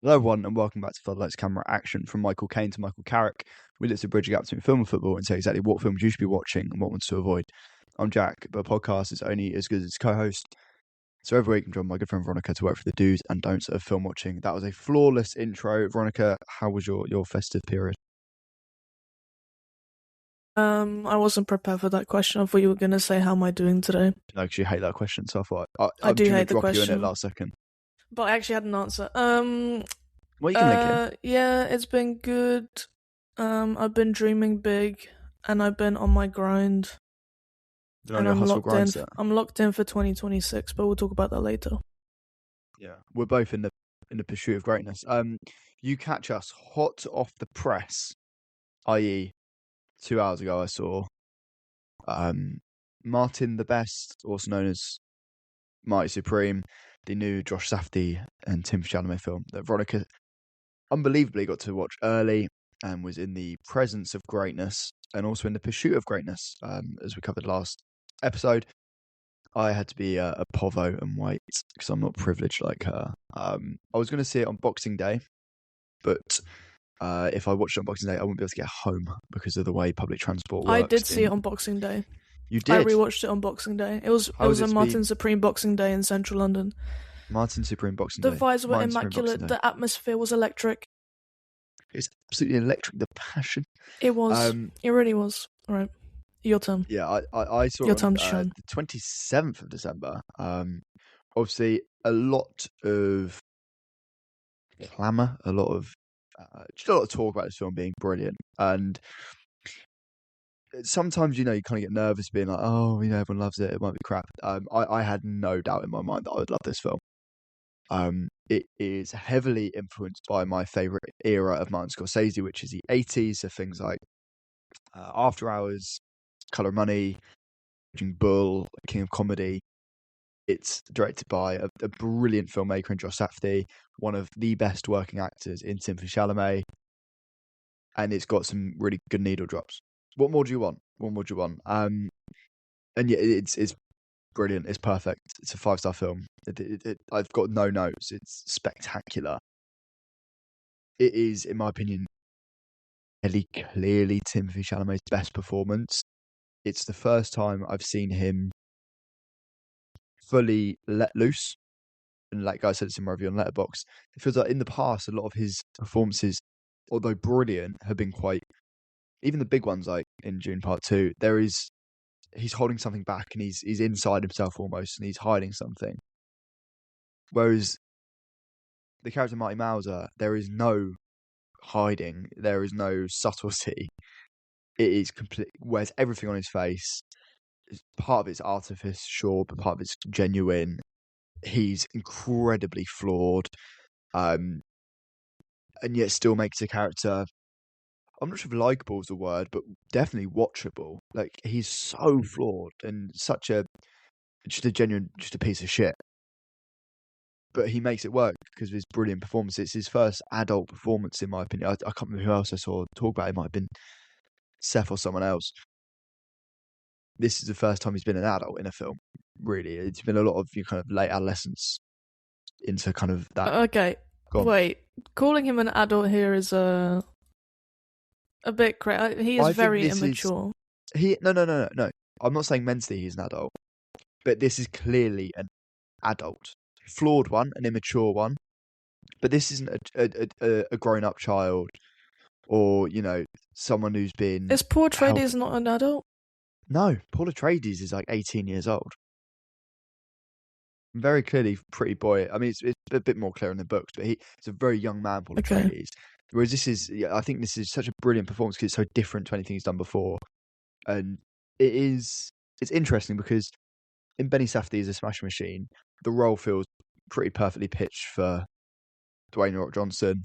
Hello, everyone, and welcome back to Floodlights Camera Action. From Michael Caine to Michael Carrick, we look to bridge a gap between film and football and say exactly what films you should be watching and what ones to avoid. I'm Jack, but a podcast is only as good as its co-host. So every week I'm joined by my good friend Veronika to work for the do's and don'ts of film watching. That was a flawless intro. Veronika, how was your festive period? I wasn't prepared for that question. I thought you were gonna say, "How am I doing today?" No, because you hate that question, so I thought I I'm do just going to hate the drop you in it question, last second. but I actually had an answer. Well, you can link it. Yeah, it's been good. I've been dreaming big, and I've been on my grind, Been on and your I'm hustle locked in. grind set. I'm locked in for 2026, but we'll talk about that later. Yeah, we're both in the pursuit of greatness. You catch us hot off the press, i.e., 2 hours ago I saw Martin the Best, also known as Marty Supreme, the new Josh Safdie and Tim Chalamet film that Veronika unbelievably got to watch early and was in the presence of greatness and also in the pursuit of greatness, as we covered last episode. I had to be a povo and wait because I'm not privileged like her. I was going to see it on Boxing Day, but if I watched it on Boxing Day, I wouldn't be able to get home because of the way public transport works. I did see it on Boxing Day. You I did? rewatched it on Boxing Day. It was How was it a to Martin be Supreme Boxing Day in central London. Martin Supreme Boxing The Day? vibes were Martin Supreme Boxing immaculate. Day. The atmosphere was electric. It's absolutely electric. The passion. It was. It really was. All right, your turn. Yeah, I saw Your it on time to shine. the 27th of December. Obviously, a lot of clamour, just a lot of talk about this film being brilliant. And sometimes, you kind of get nervous being like, oh, everyone loves it. It might be crap. I had no doubt in my mind that I would love this film. It is heavily influenced by my favourite era of Martin Scorsese, which is the 80s. So things like After Hours, Colour of Money, Raging Bull, King of Comedy. It's directed by a brilliant filmmaker in Josh Safdie, one of the best working actors in Timothée Chalamet, and it's got some really good needle drops. What more do you want? What more do you want? And yeah, it's brilliant. It's perfect. It's a 5-star film. I've got no notes. It's spectacular. It is, in my opinion, really clearly Timothée Chalamet's best performance. It's the first time I've seen him fully let loose. And like I said, it's in my review on Letterboxd. It feels like in the past, a lot of his performances, although brilliant, have been quite. Even the big ones, like in June Part 2, he's holding something back and he's inside himself almost, and he's hiding something. Whereas the character Marty Mauser, there is no hiding, there is no subtlety. It is complete. Wears everything on his face. Part of it's artifice, sure, but part of it's genuine. He's incredibly flawed, and yet still makes a character. I'm not sure if likable is the word, but definitely watchable. Like, he's so flawed and just a piece of shit. But he makes it work because of his brilliant performance. It's his first adult performance, in my opinion. I can't remember who else I saw talk about it. It might have been Seth or someone else. This is the first time he's been an adult in a film. Really, it's been a lot of kind of late adolescence into kind of that. Okay, wait. Calling him an adult here is a bit crazy. He is very immature. No. I'm not saying mentally he's an adult, but this is clearly an adult, flawed one, an immature one. But this isn't a grown-up child, or someone who's been. Is Paul Atreides not an adult? No, Paul Atreides is like 18 years old. Very clearly pretty boy. I mean, it's a bit more clear in the books, but he's a very young man, Paul Atreides. Whereas I think this is such a brilliant performance because it's so different to anything he's done before. And it's interesting because in Benny Safdie as a Smash Machine, the role feels pretty perfectly pitched for Dwayne The Rock Johnson.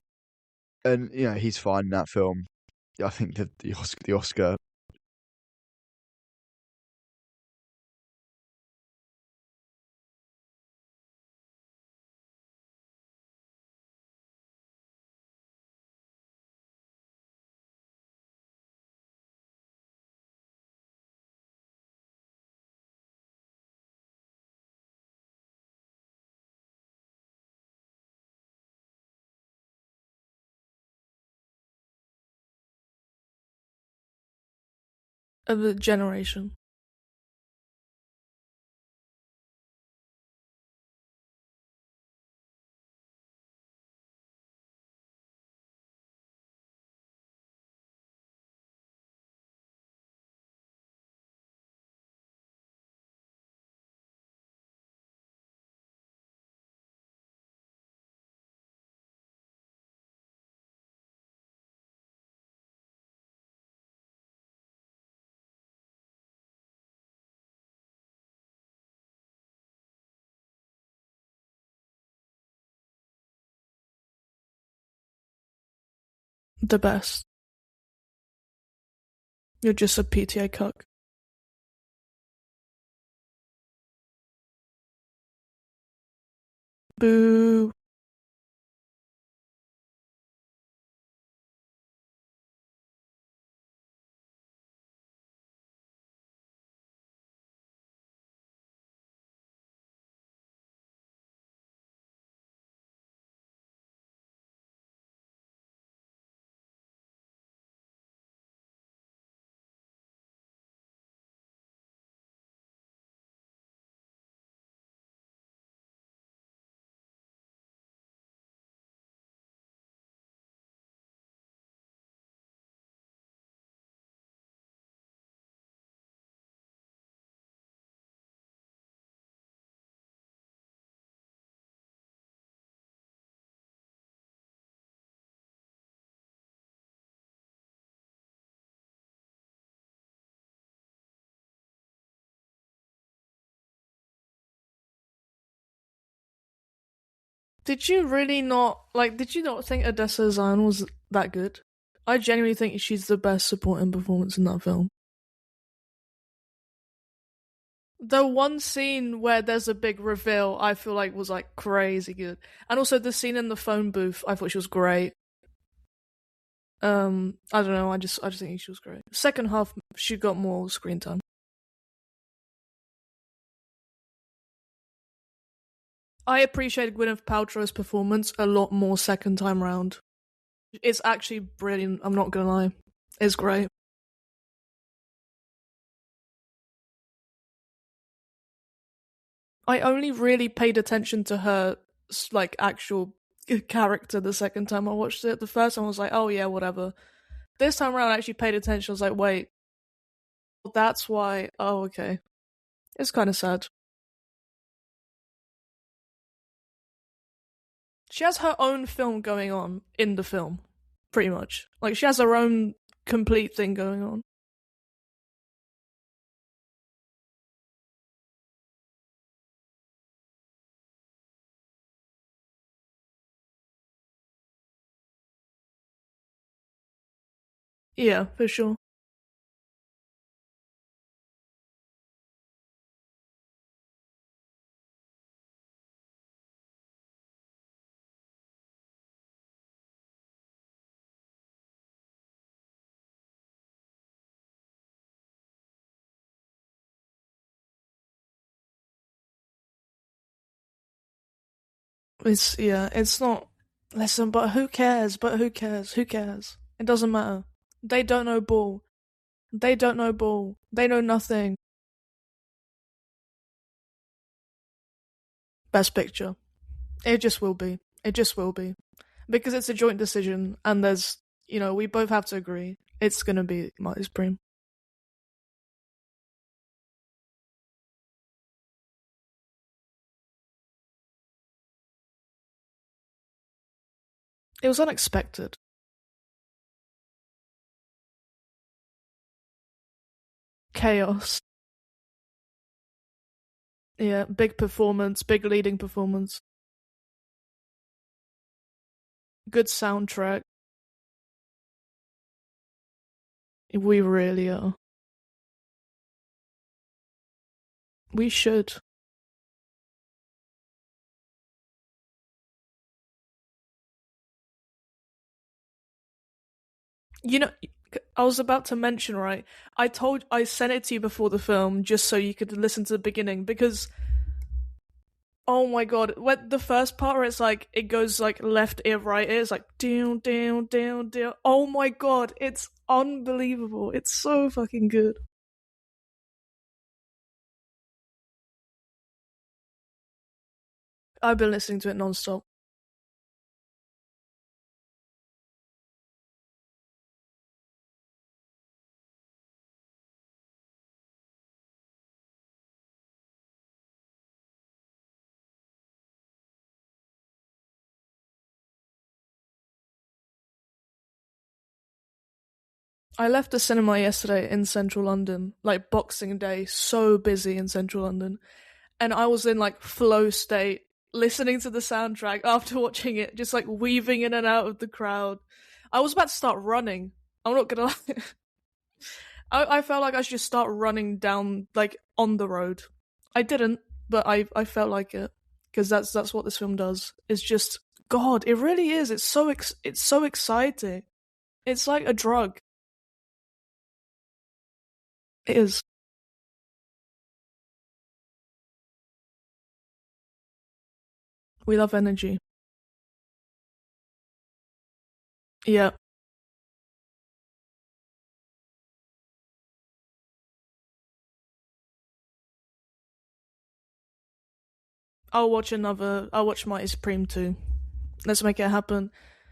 And, he's fine in that film. I think the Oscar of the generation. The best. You're just a PTA cuck. Boo. Did you really not did you not think Odessa Zion was that good? I genuinely think she's the best supporting performance in that film. The one scene where there's a big reveal, I feel like was like crazy good, and also the scene in the phone booth, I thought she was great. I don't know, I just think she was great. Second half, she got more screen time. I appreciated Gwyneth Paltrow's performance a lot more second time round. It's actually brilliant. I'm not gonna lie, it's great. I only really paid attention to her actual character the second time I watched it. The first time I was like, oh yeah, whatever. This time around, I actually paid attention. I was like, wait, that's why. Oh, okay. It's kind of sad. She has her own film going on in the film, pretty much. Like, she has her own complete thing going on. Yeah, for sure. It's not. Listen, but who cares? But who cares? Who cares? It doesn't matter. They don't know ball. They don't know ball. They know nothing. Best picture. It just will be. It just will be. Because it's a joint decision, and we both have to agree. It's gonna be Marty Supreme. It was unexpected. Chaos. Yeah, big performance, big leading performance. Good soundtrack. We really are. We should. You know, I was about to mention, right? I sent it to you before the film just so you could listen to the beginning because oh my god, when the first part where it's like it goes like left ear, right ear, it's like down, down, down, down. Oh my god, it's unbelievable. It's so fucking good. I've been listening to it non-stop. I left the cinema yesterday in central London, like Boxing Day, so busy in central London. And I was in like flow state, listening to the soundtrack after watching it, just like weaving in and out of the crowd. I was about to start running. I'm not gonna lie. I felt like I should just start running down like on the road. I didn't, but I felt like it because that's what this film does. It's just God. It really is. It's so exciting. It's like a drug. It is. We love energy. Yeah. I'll watch Marty Supreme too. Let's make it happen.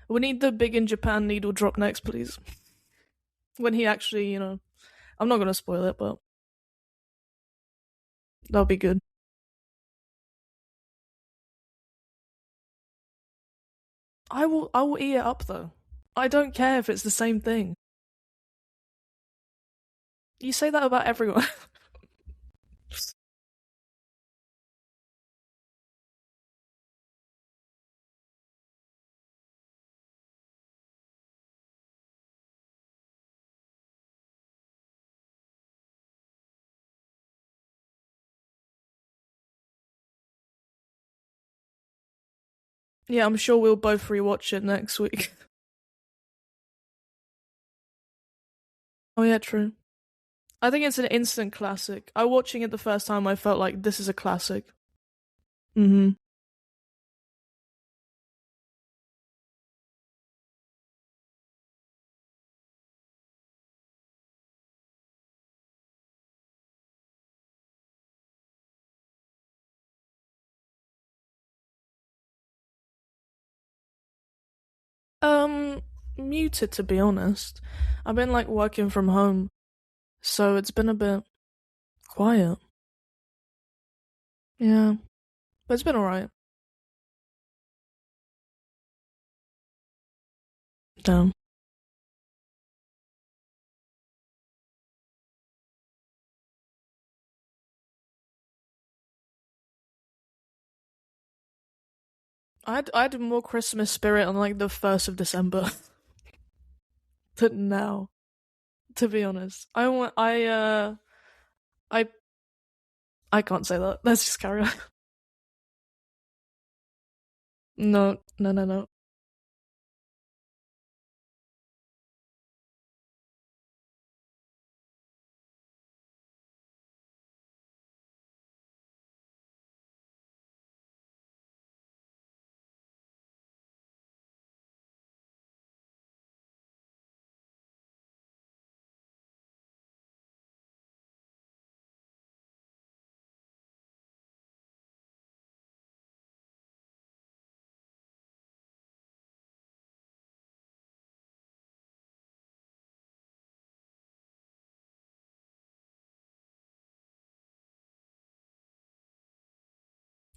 We need the big in Japan needle drop next, please. When he actually, I'm not gonna spoil it, but that'll be good. I will eat it up though. I don't care if it's the same thing. You say that about everyone. Yeah, I'm sure we'll both rewatch it next week. Oh yeah, true. I think it's an instant classic. I watching it the first time I felt like this is a classic. Mhm. Um Muted to be honest. I've been like working from home, so it's been a bit quiet. Yeah. But it's been alright. Damn. I had more Christmas spirit on like the 1st of December than now, to be honest. I I can't say that. Let's just carry on. No, no, no, no.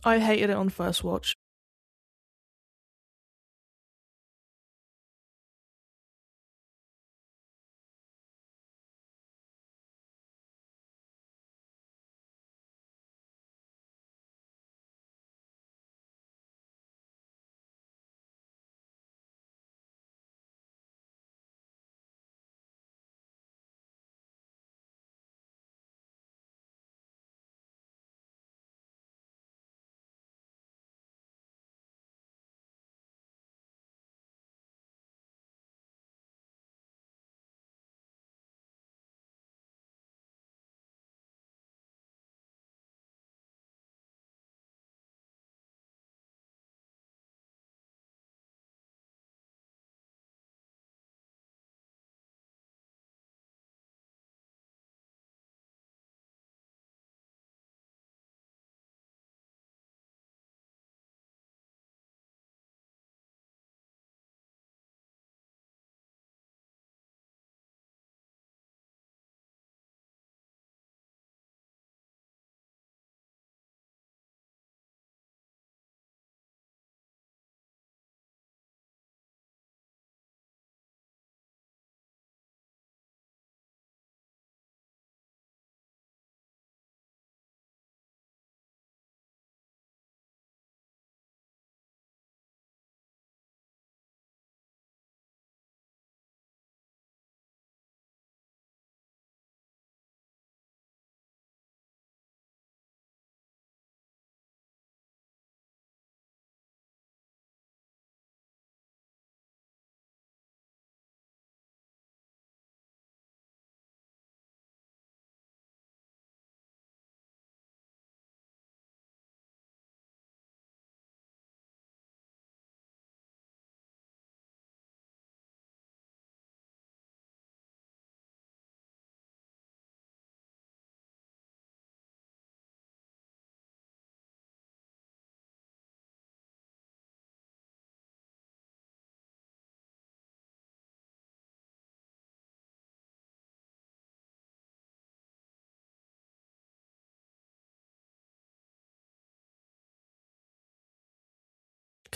I hated it on first watch.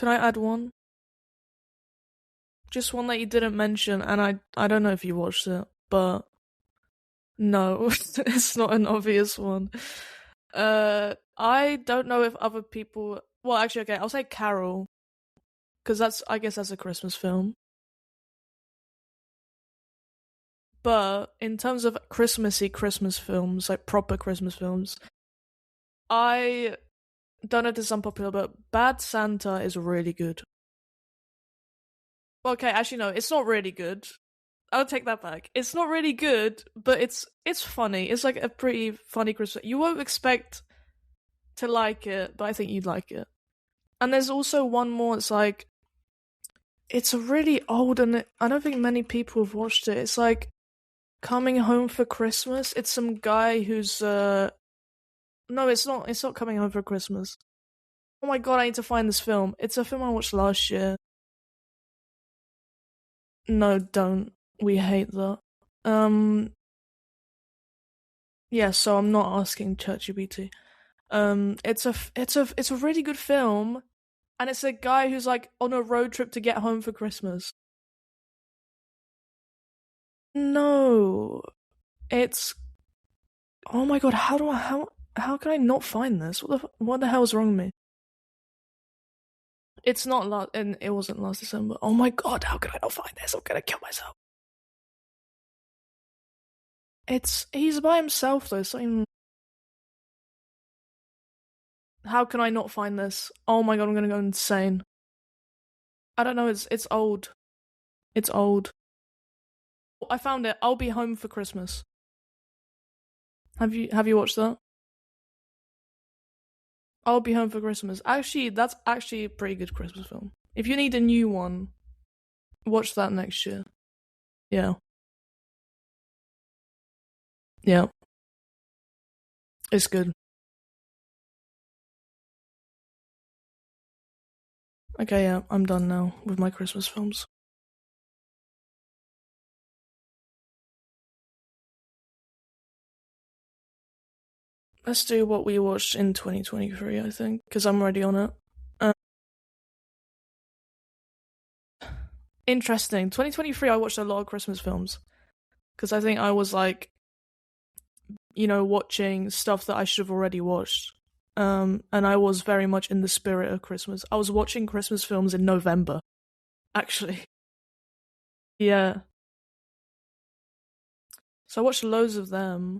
Can I add one? Just one that you didn't mention, and I don't know if you watched it, but no, it's not an obvious one. I don't know if other people. Well, actually, okay, I'll say Carol, because I guess that's a Christmas film. But in terms of Christmassy Christmas films, like proper Christmas films, I don't know if this is unpopular, but Bad Santa is really good. Okay, actually no, it's not really good. I'll take that back. It's not really good, but it's funny. It's like a pretty funny Christmas. You won't expect to like it, but I think you'd like it. And there's also one more. It's like it's a really old, and I don't think many people have watched it. It's like Coming Home for Christmas. It's some guy who's no, it's not. It's not Coming Home for Christmas. Oh my god, I need to find this film. It's a film I watched last year. No, don't. We hate that. Um, yeah. So I'm not asking ChatGPT. It's a really good film, and it's a guy who's like on a road trip to get home for Christmas. No, it's oh my god. How can I not find this? What the hell is wrong with me? It's not last, and it wasn't last December. Oh my god, how can I not find this? I'm gonna kill myself. He's by himself though. So how can I not find this? Oh my god, I'm gonna go insane. I don't know. It's old. It's old. I found it. I'll be home for Christmas. Have you watched that? I'll be home for Christmas. Actually, that's actually a pretty good Christmas film. If you need a new one, watch that next year. Yeah. Yeah. It's good. Okay, yeah, I'm done now with my Christmas films. Let's do what we watched in 2023, I think, because I'm already on it. Uh, Interesting. 2023, I watched a lot of Christmas films because I think I was like, watching stuff that I should have already watched. And I was very much in the spirit of Christmas. I was watching Christmas films in November, actually. Yeah. So I watched loads of them.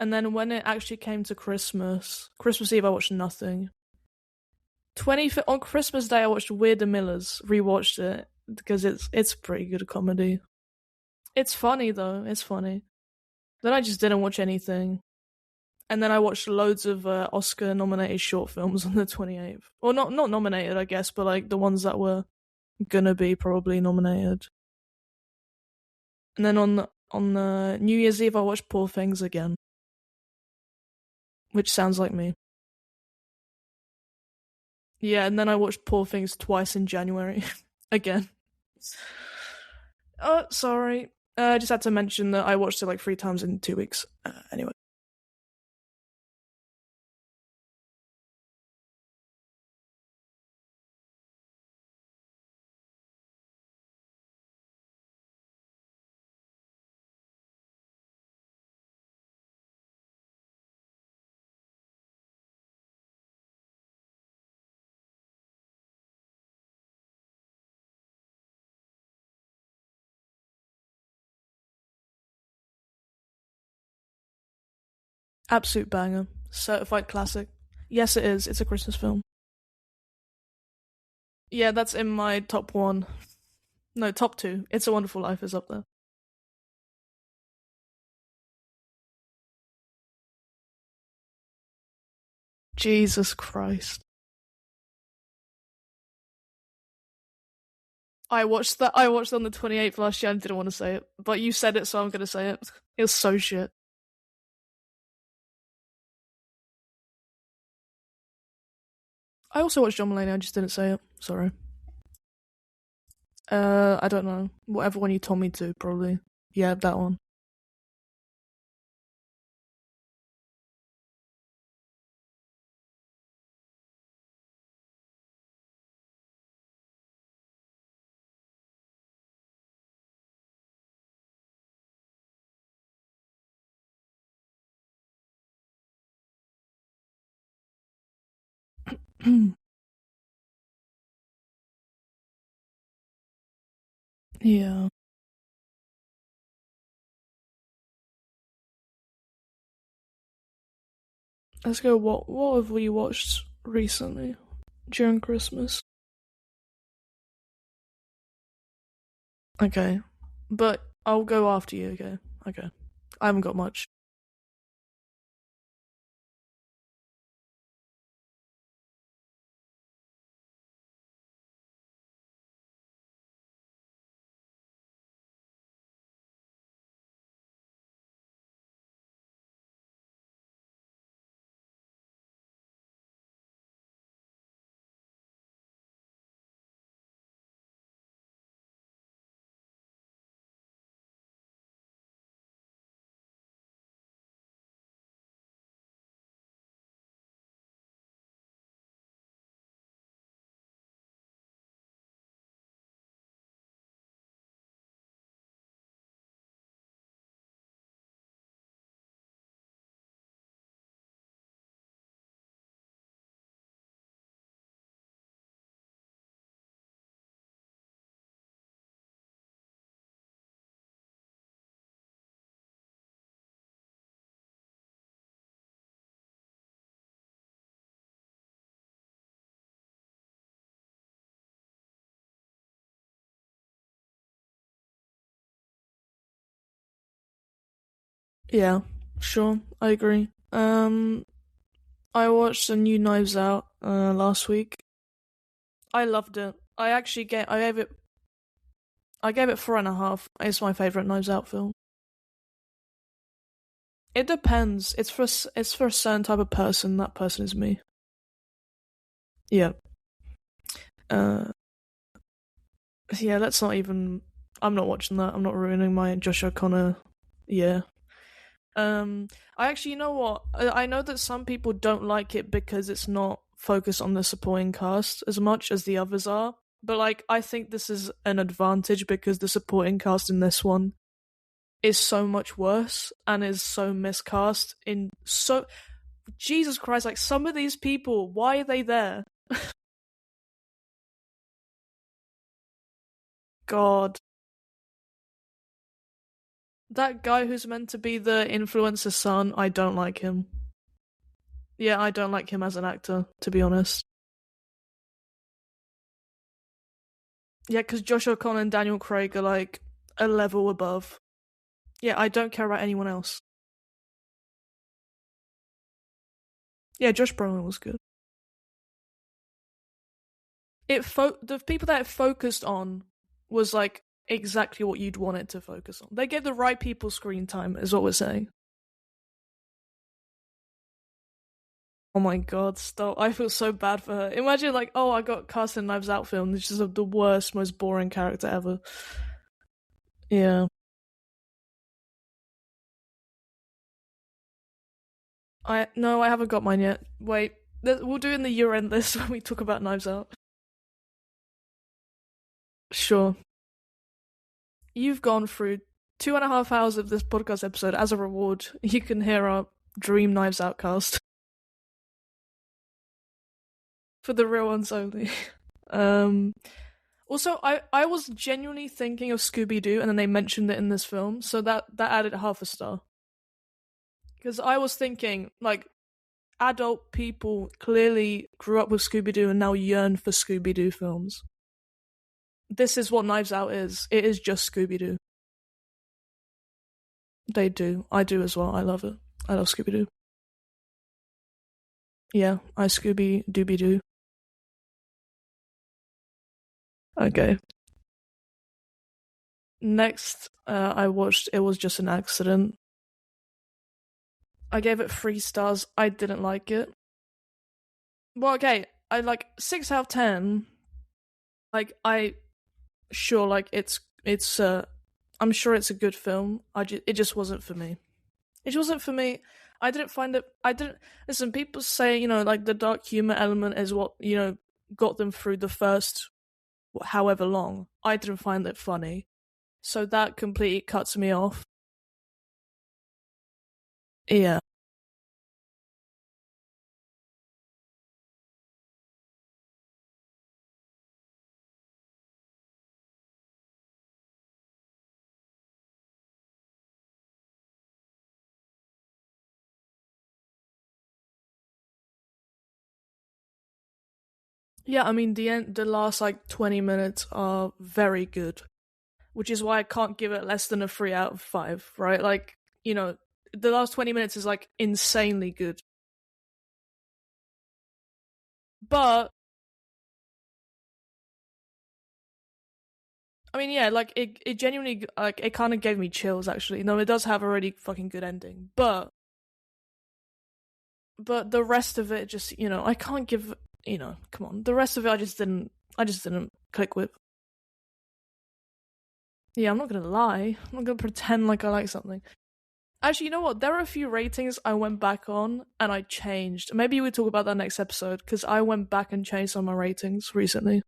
And then when it actually came to Christmas Eve, I watched nothing. On Christmas Day, I watched Weird and Miller's. Rewatched it because it's pretty good comedy. It's funny though. It's funny. Then I just didn't watch anything. And then I watched loads of Oscar-nominated short films on the 28th. Or not nominated, I guess, but like the ones that were gonna be probably nominated. And then on the New Year's Eve, I watched Poor Things again, which sounds like me. Yeah, and then I watched Poor Things twice in January again. Oh, sorry. I just had to mention that I watched it like 3 times in 2 weeks. Anyway. Absolute banger. Certified classic. Yes, it is. It's a Christmas film. Yeah, that's in my top one. No, top two. It's a Wonderful Life is up there. Jesus Christ. I watched it on the 28th last year and didn't want to say it. But you said it, so I'm going to say it. It was so shit. I also watched John Mulaney, I just didn't say it. Sorry. I don't know. Whatever one you told me to, probably. Yeah, that one. Yeah. Let's go. What have we watched recently during Christmas? Okay, but I'll go after you. Okay. Okay. I haven't got much. Yeah, sure. I agree. I watched a new Knives Out last week. I loved it. I gave it 4.5. It's my favorite Knives Out film. It depends. It's for a certain type of person. That person is me. Yeah. Uh. Yeah. Let's not even. I'm not watching that. I'm not ruining my Josh O'Connor. Yeah. Um. I actually, you know what? I know that some people don't like it because it's not focused on the supporting cast as much as the others are. But like, I think this is an advantage because the supporting cast in this one is so much worse and is so miscast in so Jesus Christ, like some of these people, why are they there? God. That guy who's meant to be the influencer's son, I don't like him. Yeah, I don't like him as an actor, to be honest. Yeah, because Josh O'Connor and Daniel Craig are like a level above. Yeah, I don't care about anyone else. Yeah, Josh Brolin was good. The people that it focused on was like exactly what you'd want it to focus on. They gave the right people screen time, is what we're saying. Oh my god, stop. I feel so bad for her. Imagine, like, oh, I got cast in Knives Out film. This is the worst, most boring character ever. Yeah. No, I haven't got mine yet. Wait, we'll do it in the year end list when we talk about Knives Out. Sure. You've gone through 2.5 hours of this podcast episode. As a reward, you can hear our Dream Knives Out cast. For the real ones only. Um, Also, I was genuinely thinking of Scooby Doo, and then they mentioned it in this film, so that added half a star. Because I was thinking, like, adult people clearly grew up with Scooby Doo and now yearn for Scooby Doo films. This is what Knives Out is. It is just Scooby Doo. They do. I do as well. I love it. I love Scooby Doo. Yeah, I Scooby Dooby Doo. Okay. Next, I watched It Was Just an Accident. I gave it 3 stars. I didn't like it. Well, okay, I like 6 out of 10. Like like it's I'm sure it's a good film. It just wasn't for me. It just wasn't for me. I didn't find it. I didn't listen. People say like the dark humor element is what got them through the first however long. I didn't find it funny, so that completely cuts me off. Yeah, Yeah, I mean the last like 20 minutes are very good, which is why I can't give it less than a 3 out of 5, right? Like, the last 20 minutes is like insanely good. But I mean, yeah, like it genuinely like it kind of gave me chills actually. No, it does have a really fucking good ending, but the rest of it just, I can't give, come on. The rest of it I just didn't click with. Yeah, I'm not gonna lie. I'm not gonna pretend like I like something. Actually, you know what? There are a few ratings I went back on and I changed. Maybe we talk about that next episode because I went back and changed some of my ratings recently.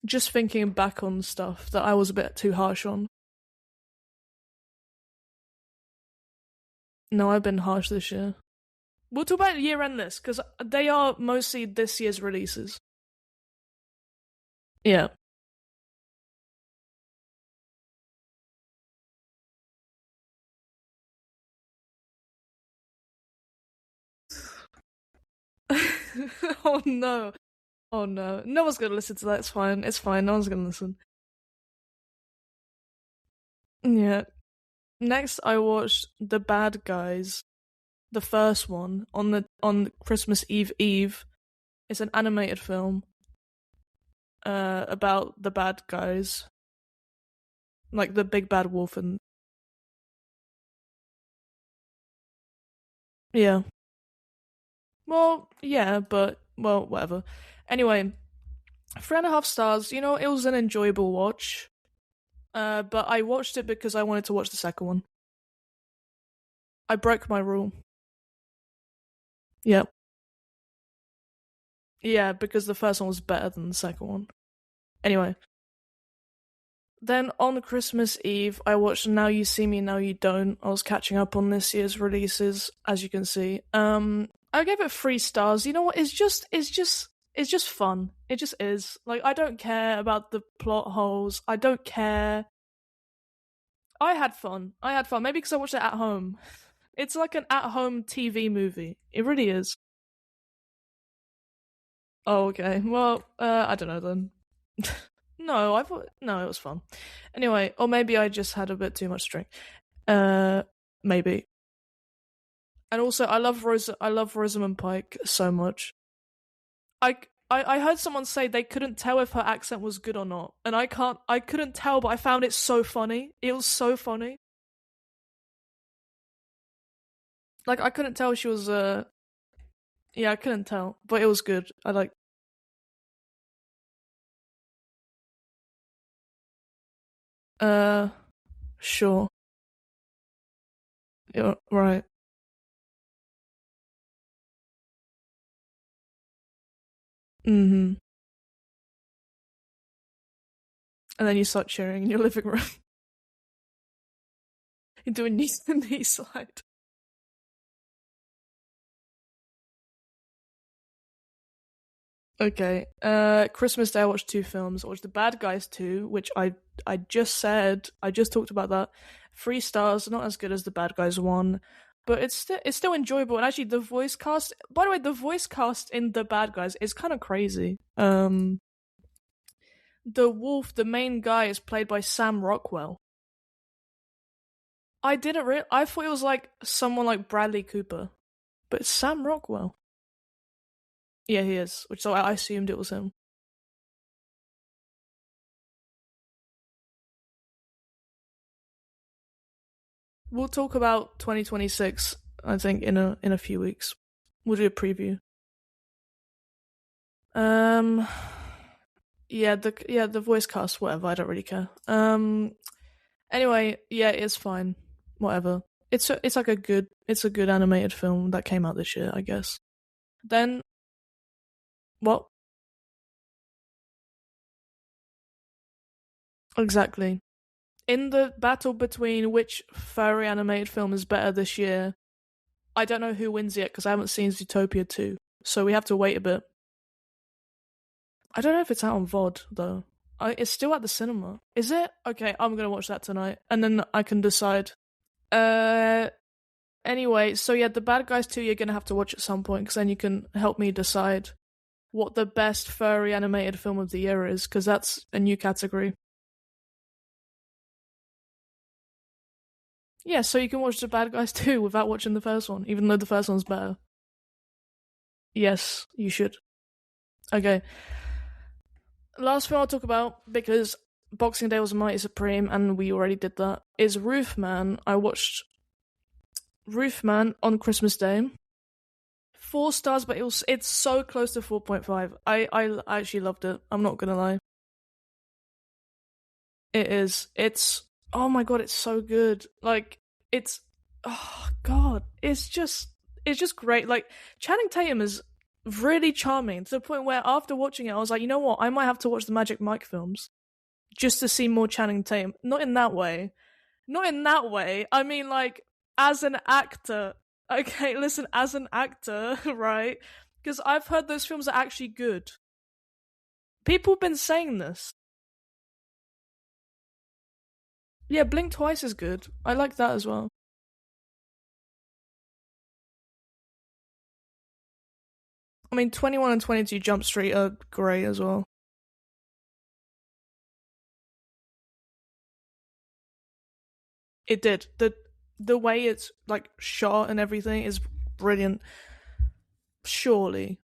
Just thinking back on stuff that I was a bit too harsh on. No, I've been harsh this year. We'll talk about year-end lists because they are mostly this year's releases. Yeah. Oh no. Oh no. No one's gonna listen to that. It's fine. It's fine. No one's gonna listen. Yeah. Next, I watched The Bad Guys, the first one, on Christmas Eve. It's an animated film about the bad guys, like the big bad wolf, and yeah. Well, yeah, but well, whatever. Anyway, 3.5 stars. It was an enjoyable watch. But I watched it because I wanted to watch the second one. I broke my rule. Yep. Yeah, because the first one was better than the second one. Anyway, then on Christmas Eve, I watched Now You See Me, Now You Don't. I was catching up on this year's releases, as you can see. I gave it 3 stars. You know what? It's just fun. It just is. Like, I don't care about the plot holes. I don't care. I had fun. Maybe because I watched it at home. It's like an at-home TV movie. It really is. Oh, okay. Well, I don't know then. No, I thought no, it was fun. Anyway, or maybe I just had a bit too much drink. Uh, maybe. And also, I love Rosamund Pike so much. I, I heard someone say they couldn't tell if her accent was good or not, and I couldn't tell, but I found it so funny. It was so funny. Like I couldn't tell she was yeah, I couldn't tell, but it was good. I like uh, sure, yeah, right. Mm-hmm. And then you start cheering in your living room. You do a knee slide. Okay. Christmas Day I watched 2 films. I watched The Bad Guys 2, which I just said. I just talked about that. 3 stars, not as good as The Bad Guys 1, but it's still enjoyable. And actually, the voice cast. By the way, the voice cast in The Bad Guys is kind of crazy. The wolf, the main guy, is played by Sam Rockwell. I didn't. I thought it was like someone like Bradley Cooper, but it's Sam Rockwell. Yeah, he is. Which so I assumed it was him. We'll talk about 2026. I think in a few weeks. We'll do a preview. Um, yeah, the voice cast, whatever. I don't really care. Anyway, yeah, it's fine. Whatever. It's a good animated film that came out this year, I guess. Then what? Exactly. In the battle between which furry animated film is better this year, I don't know who wins yet because I haven't seen Zootopia 2. So we have to wait a bit. I don't know if it's out on VOD though. It's still at the cinema. Is it? Okay, I'm gonna watch that tonight, and then I can decide. Uh, Anyway, so yeah, The Bad Guys 2 you're gonna have to watch at some point, because then you can help me decide what the best furry animated film of the year is, because that's a new category. Yeah, so you can watch The Bad Guys 2 without watching the first one, even though the first one's better. Yes, you should. Okay. Last film I'll talk about, because Boxing Day was Marty Supreme, and we already did that, is Roofman. I watched Roofman on Christmas Day. 4 stars, but it's so close to 4.5. I actually loved it. I'm not gonna lie. It is. Oh my god, it's so good. Like, oh god, it's just great. Like, Channing Tatum is really charming, to the point where after watching it, I was like, you know what? I might have to watch the Magic Mike films just to see more Channing Tatum. Not in that way. Not in that way. I mean, like, as an actor. Okay, listen, as an actor, right? Because I've heard those films are actually good. People have been saying this. Yeah, Blink Twice is good. I like that as well. I mean, 21 and 22 Jump Street are great as well. It did. The way it's like shot and everything is brilliant. Surely.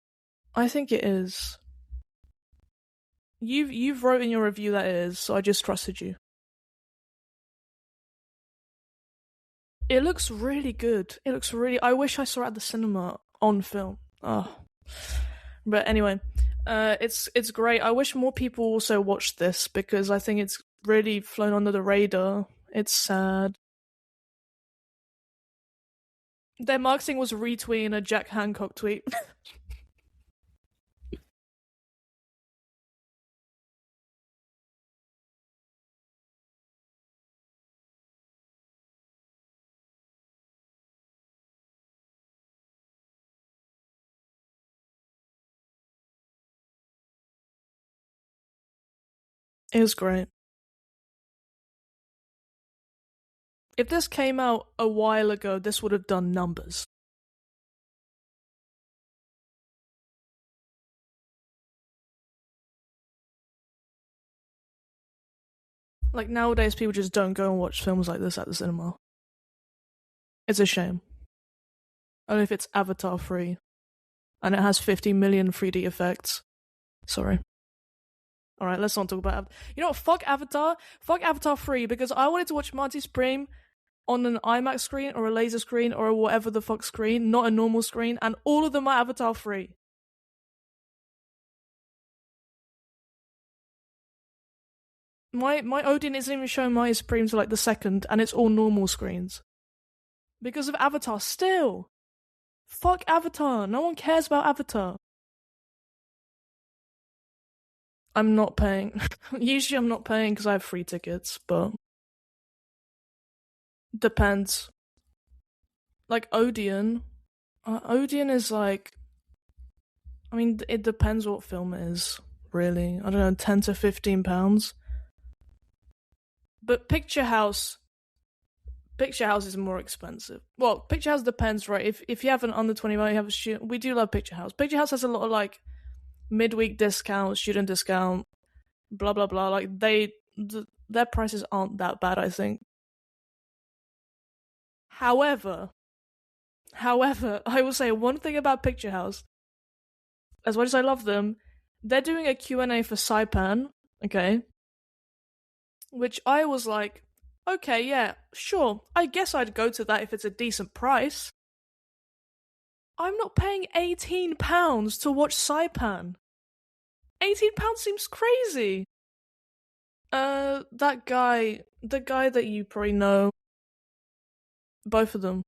I think it is. You've wrote in your review that it is, so I just trusted you. It looks really good. I wish I saw it at the cinema on film. Oh. But anyway, it's great. I wish more people also watched this, because I think it's really flown under the radar. It's sad. Their marketing was retweeting a Jack Hancock tweet. It was great. If this came out a while ago, this would have done numbers. Like, nowadays, people just don't go and watch films like this at the cinema. It's a shame. Only if it's Avatar free. And it has 50 million 3D effects. Sorry. Alright, let's not talk about You know what? Fuck Avatar. Fuck Avatar free, because I wanted to watch Marty Supreme on an IMAX screen or a laser screen or a whatever the fuck screen, not a normal screen, and all of them are Avatar free. My Odeon isn't even showing Marty Supreme to like the second, and it's all normal screens. Because of Avatar, still. Fuck Avatar. No one cares about Avatar. I'm not paying. Usually I'm not paying because I have free tickets, but depends. Like Odeon. Odeon is like, I mean, it depends what film it is, really. I don't know, 10 to £15. But Picture House is more expensive. Well, Picture House depends, right? If you have an under 21, you have a student. We do love Picture House. Picture House has a lot of like midweek discount, student discount, blah blah blah. Like their prices aren't that bad, I think. However, I will say one thing about Picture House. As much as I love them, they're doing a Q&A for Saipan, okay? Which I was like, okay, yeah, sure. I guess I'd go to that if it's a decent price. I'm not paying £18 to watch Saipan. £18 seems crazy. The guy that you probably know. Both of them.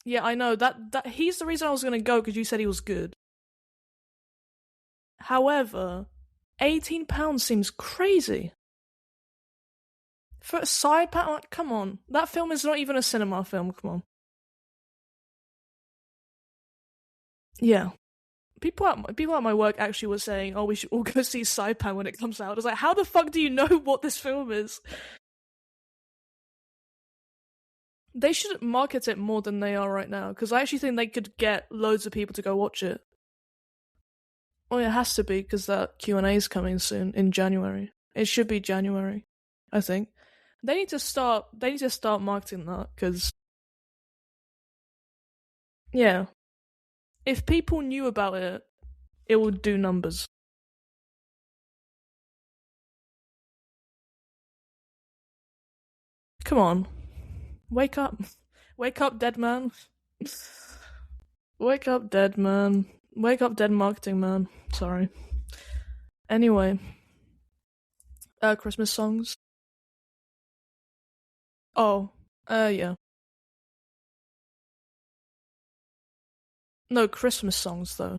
Yeah, I know. That he's the reason I was gonna go, because you said he was good. However, £18 seems crazy. For a Saipan, like, come on. That film is not even a cinema film, come on. Yeah. People at my work actually were saying, oh, we should all go see Saipan when it comes out. I was like, how the fuck do you know what this film is? They should market it more than they are right now, because I actually think they could get loads of people to go watch it. Well, it has to be, because that Q&A is coming soon in January. It should be January, I think. They need to start marketing that, because yeah, if people knew about it, it would do numbers. Come on, wake up, dead man. Wake up, dead man. Wake up, dead marketing man. Sorry. Anyway, Christmas songs. Oh, yeah. No, Christmas songs though.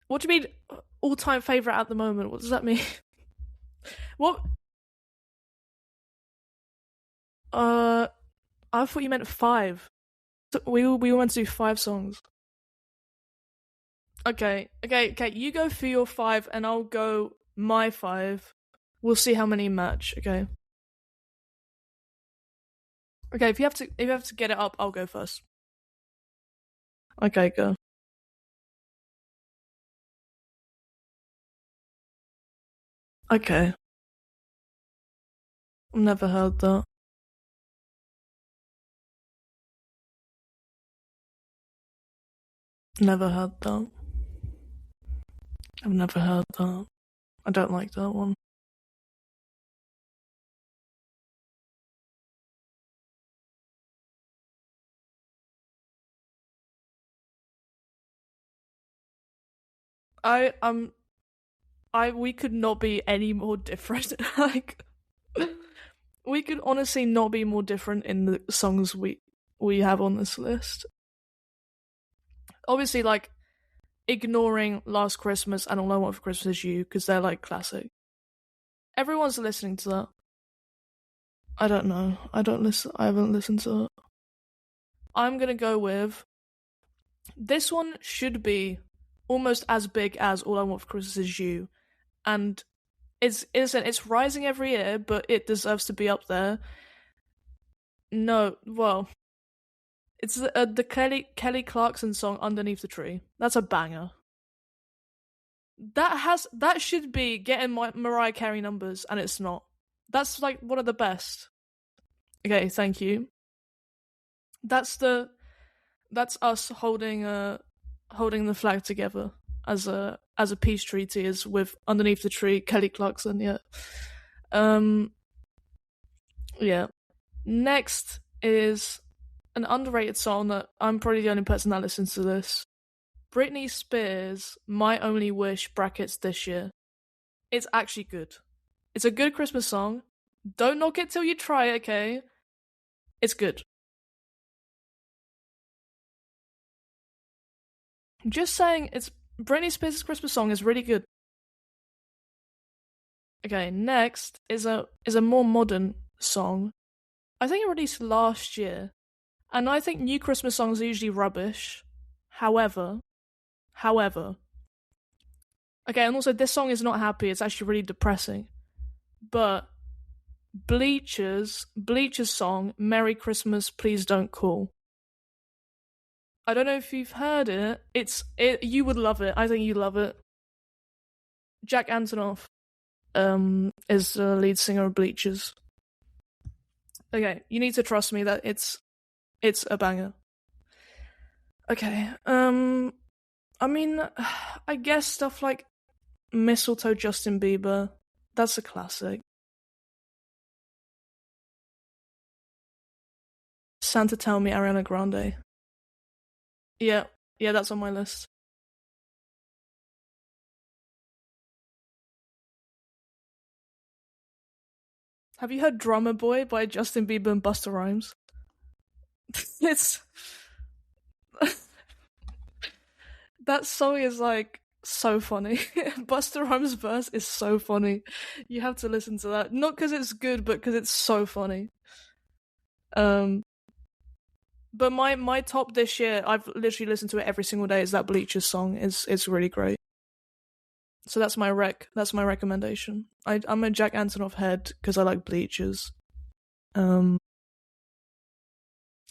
What do you mean all-time favorite at the moment? What does that mean? What? I thought you meant 5. We were meant to do 5 songs. Okay. You go for your 5, and I'll go my 5. We'll see how many match. Okay. Okay. If you have to get it up, I'll go first. Okay, go. Okay. I've never heard that. Never heard that. I've never heard that. I don't like that one. We could not be any more different. Like, we could honestly not be more different in the songs we have on this list. Obviously, like, ignoring Last Christmas and All I Want for Christmas Is You, because they're like classic. Everyone's listening to that. I don't know. I haven't listened to it. I'm gonna go with this one. Should be almost as big as All I Want for Christmas Is You, and it's rising every year, but it deserves to be up there. No, well, it's the Kelly Clarkson song "Underneath the Tree." That's a banger. That should be getting Mariah Carey numbers, and it's not. That's like one of the best. Okay, thank you. That's us holding the flag together as a peace treaty, is with Underneath the Tree, Kelly Clarkson. Yeah. Yeah. Next is an underrated song that I'm probably the only person that listens to this. Britney Spears' My Only Wish brackets this year. It's actually good. It's a good Christmas song. Don't knock it till you try it, okay? It's good. Just saying, it's Britney Spears' Christmas song is really good. Okay, next is a more modern song. I think it released last year, and I think new Christmas songs are usually rubbish. However, okay, and also this song is not happy, it's actually really depressing. But Bleacher's song, Merry Christmas, Please Don't Call. I don't know if you've heard it. You would love it. I think you love it. Jack Antonoff is the lead singer of Bleachers. Okay, you need to trust me that it's a banger. Okay, I mean, I guess stuff like Mistletoe, Justin Bieber, that's a classic. Santa Tell Me, Ariana Grande. Yeah, that's on my list. Have you heard Drummer Boy by Justin Bieber and Busta Rhymes? It's that song is like so funny. Busta Rhymes' verse is so funny. You have to listen to that. Not because it's good, but because it's so funny. But my top this year, I've literally listened to it every single day, is that Bleachers song. It's really great. So that's my recommendation. I'm a Jack Antonoff head because I like Bleachers. I'm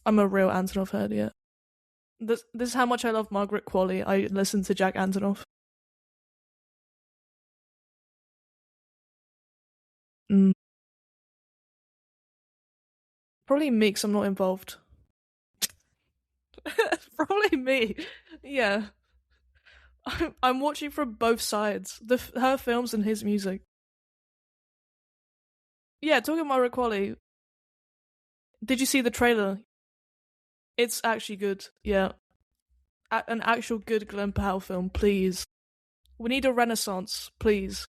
a real Antonov head, yeah. This is how much I love Margaret Qualley. I listen to Jack Antonoff. Mm. Probably me, 'cause I'm not involved. Probably me. Yeah. I'm watching from both sides. Her films and his music. Yeah, talking about Margaret Qualley. Did you see the trailer? It's actually good. Yeah. An actual good Glenn Powell film, please. We need a renaissance, please.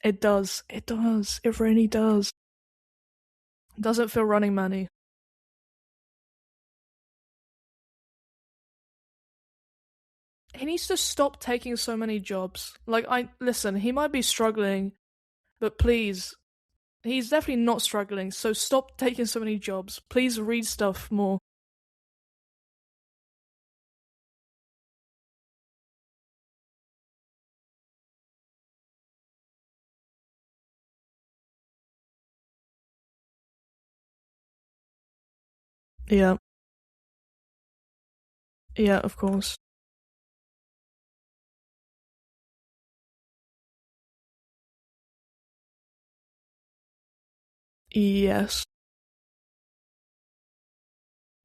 It does. It does. It really does. Doesn't feel Running Man-y. He needs to stop taking so many jobs. Like, listen, he might be struggling, but please, he's definitely not struggling, so stop taking so many jobs. Please read stuff more. Yeah. Yeah, of course. Yes.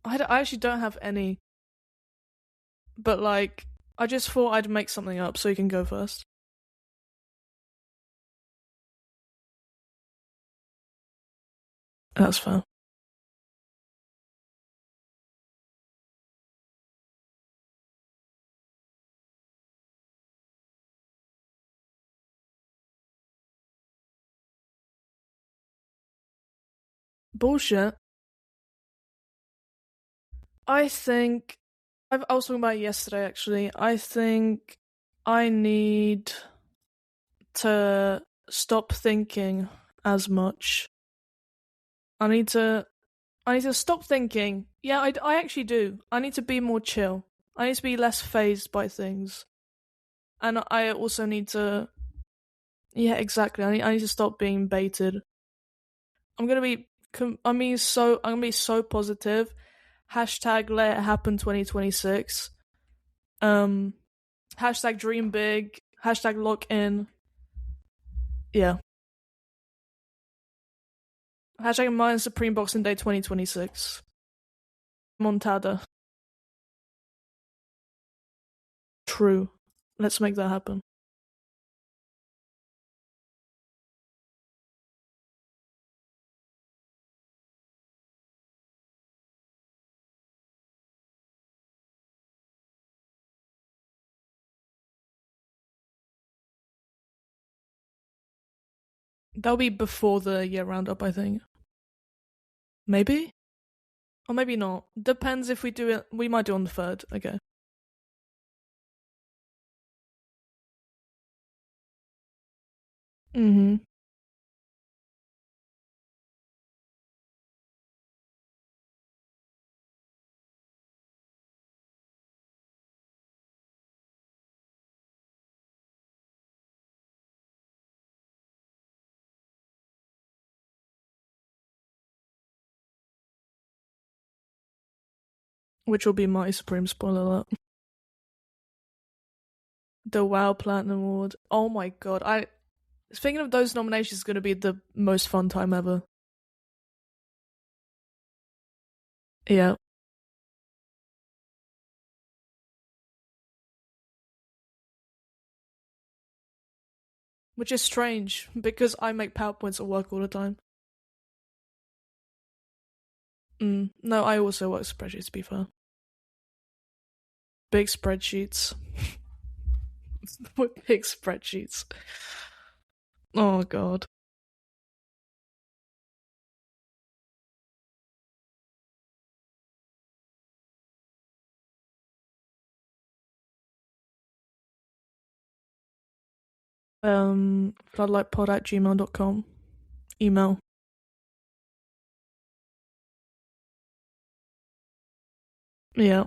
I actually don't have any, but like, I just thought I'd make something up so you can go first. That's fair. Bullshit. I think I was talking about it yesterday actually. I think I need to stop thinking as much. I need to I need to stop thinking. Yeah, I actually do. I need to be more chill. I need to be less phased by things. And I also need to yeah, exactly. I need to stop being baited. I'm gonna be I'm gonna be so positive. Hashtag let it happen 2026. Um Hashtag dream big. Hashtag lock in. Yeah. Hashtag Marty Supreme Boxing Day 2026. Montada. True. Let's make that happen. That'll be before the year roundup, I think. Maybe? Or maybe not. Depends if we do it. We might do it on the 3rd. Okay. Mm-hmm. Which will be Marty Supreme, spoiler alert. The WoW Platinum Award. Oh my god. Thinking of those nominations is going to be the most fun time ever. Yeah. Which is strange, because I make PowerPoints at work all the time. No, I also work spreadsheets, to be fair. Big spreadsheets. Big spreadsheets. Oh god. Floodlightpod@gmail.com. Email. Yeah.